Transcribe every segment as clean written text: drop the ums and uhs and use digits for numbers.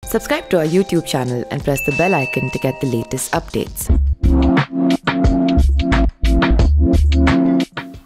Subscribe to our YouTube channel and press the bell icon to get the latest updates.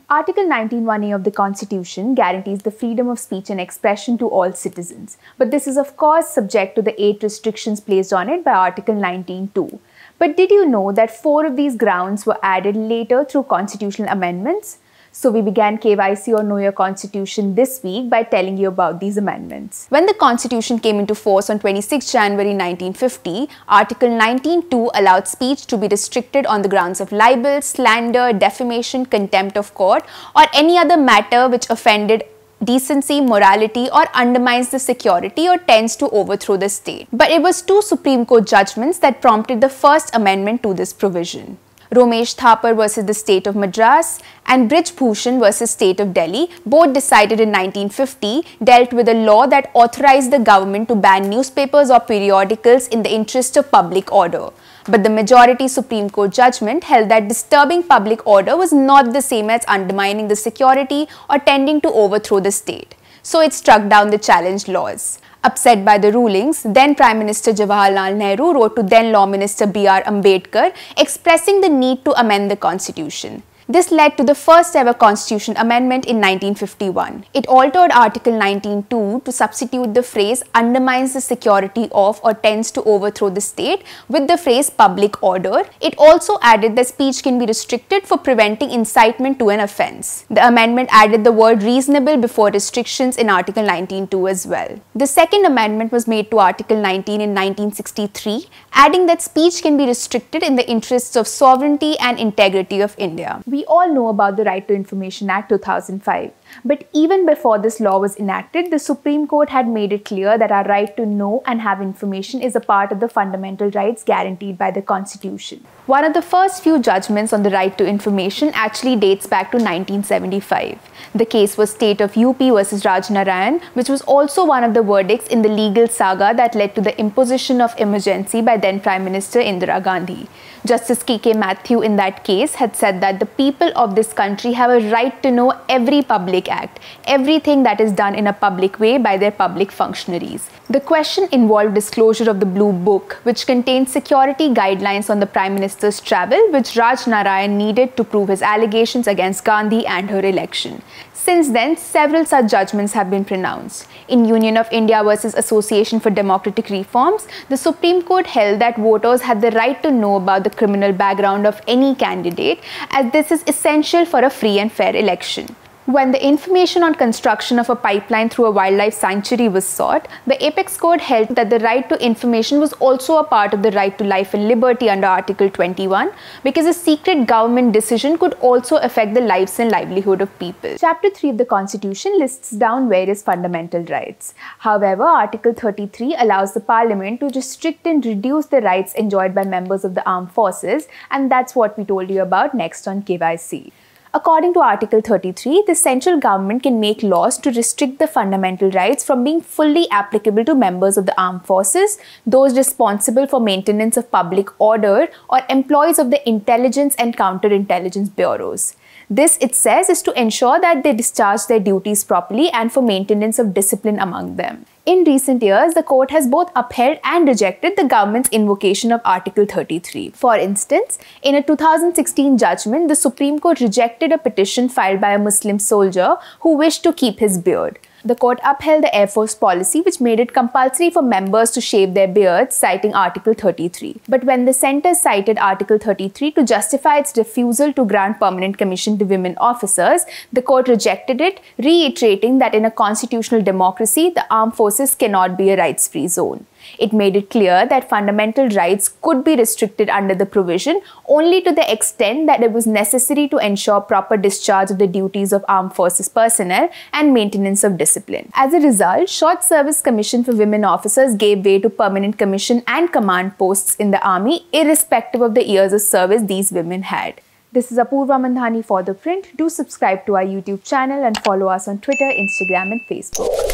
Article 19(1)(a) of the Constitution guarantees the freedom of speech and expression to all citizens, but this is of course subject to the 8 restrictions placed on it by Article 19(2). But did you know that 4 of these grounds were added later through constitutional amendments? So we began KYC or Know Your Constitution this week by telling you about these amendments. When the Constitution came into force on 26 January 1950, Article 19(2) allowed speech to be restricted on the grounds of libel, slander, defamation, contempt of court, or any other matter which offended decency, morality, or undermines the security or tends to overthrow the state. But it was 2 Supreme Court judgments that prompted the first amendment to this provision. Romesh Thapar versus the State of Madras and Brij Bhushan versus State of Delhi, both decided in 1950, dealt with a law that authorized the government to ban newspapers or periodicals in the interest of public order. But the majority Supreme Court judgment held that disturbing public order was not the same as undermining the security or tending to overthrow the state. So it struck down the challenged laws. Upset by the rulings, then Prime Minister Jawaharlal Nehru wrote to then Law Minister B.R. Ambedkar expressing the need to amend the constitution. This led to the first ever constitution amendment in 1951. It altered Article 19(2) to substitute the phrase undermines the security of or tends to overthrow the state with the phrase public order. It also added that speech can be restricted for preventing incitement to an offence. The amendment added the word reasonable before restrictions in Article 19(2) as well. The second amendment was made to Article 19 in 1963, adding that speech can be restricted in the interests of sovereignty and integrity of India. We all know about the Right to Information Act 2005. But even before this law was enacted, the Supreme Court had made it clear that our right to know and have information is a part of the fundamental rights guaranteed by the Constitution. One of the first few judgments on the right to information actually dates back to 1975. The case was State of UP versus Rajnarayan, which was also one of the verdicts in the legal saga that led to the imposition of emergency by then Prime Minister Indira Gandhi. Justice K.K. Mathew in that case had said that the people of this country have a right to know every public act, everything that is done in a public way by their public functionaries. The question involved disclosure of the Blue Book, which contained security guidelines on the Prime Minister's travel, which Raj Narayan needed to prove his allegations against Gandhi and her election. Since then, several such judgments have been pronounced. In Union of India versus Association for Democratic Reforms, the Supreme Court held that voters had the right to know about the criminal background of any candidate, as this is essential for a free and fair election. When the information on construction of a pipeline through a wildlife sanctuary was sought, the Apex Court held that the right to information was also a part of the right to life and liberty under Article 21, because a secret government decision could also affect the lives and livelihood of people. Chapter 3 of the Constitution lists down various fundamental rights. However, Article 33 allows the Parliament to restrict and reduce the rights enjoyed by members of the armed forces, and that's what we told you about next on KYC. According to Article 33, the central government can make laws to restrict the fundamental rights from being fully applicable to members of the armed forces, those responsible for maintenance of public order, or employees of the intelligence and counterintelligence bureaus. This, it says, is to ensure that they discharge their duties properly and for maintenance of discipline among them. In recent years, the court has both upheld and rejected the government's invocation of Article 33. For instance, in a 2016 judgment, the Supreme Court rejected a petition filed by a Muslim soldier who wished to keep his beard. The court upheld the Air Force policy which made it compulsory for members to shave their beards, citing Article 33. But when the centre cited Article 33 to justify its refusal to grant permanent commission to women officers, the court rejected it, reiterating that in a constitutional democracy, the armed forces cannot be a rights-free zone. It made it clear that fundamental rights could be restricted under the provision only to the extent that it was necessary to ensure proper discharge of the duties of armed forces personnel and maintenance of discipline. As a result, Short Service Commission for women officers gave way to permanent commission and command posts in the army, irrespective of the years of service these women had. This is Apurva Mandhani for The Print. Do subscribe to our YouTube channel and follow us on Twitter, Instagram and Facebook.